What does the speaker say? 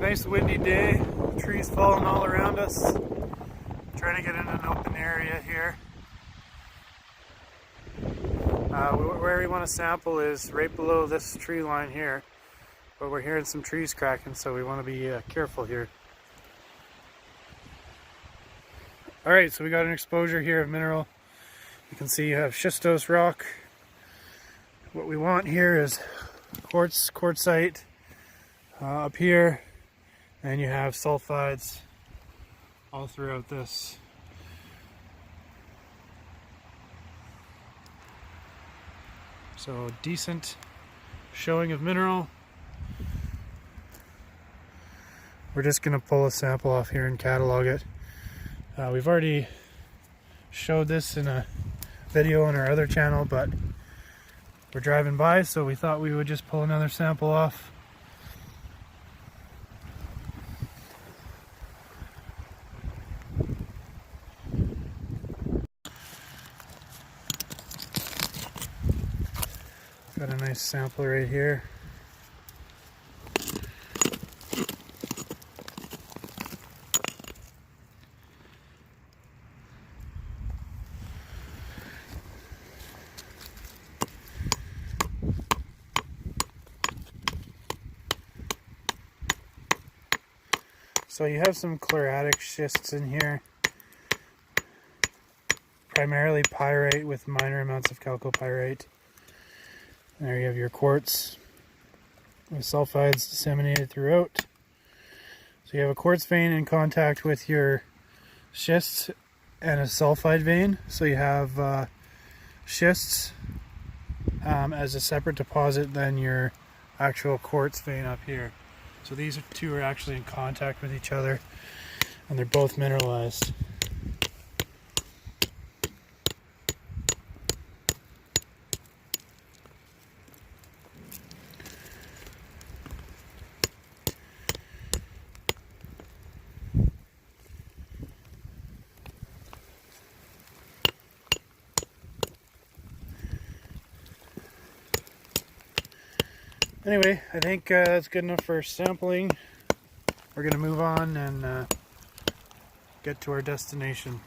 Nice windy day, trees falling all around us. Trying to get in an open area here. Where we want to sample is right below this tree line here, but we're hearing some trees cracking, so we want to be careful here. Alright, so we got an exposure here of mineral. You can see you have schistose rock. What we want here is quartzite up here, and you have sulfides all throughout this. So decent showing of mineral. We're just going to pull a sample off here and catalog it. We've already showed this in a video on our other channel, but we're driving by, so we thought we would just pull another sample off. Got a nice sample right here. So you have some chloritic schists in here, primarily pyrite with minor amounts of chalcopyrite. There you have your quartz with sulfides disseminated throughout. So you have a quartz vein in contact with your schists and a sulfide vein. So you have schists as a separate deposit than your actual quartz vein up here. So these two are actually in contact with each other, and they're both mineralized. Anyway, I think that's good enough for sampling. We're going to move on and get to our destination.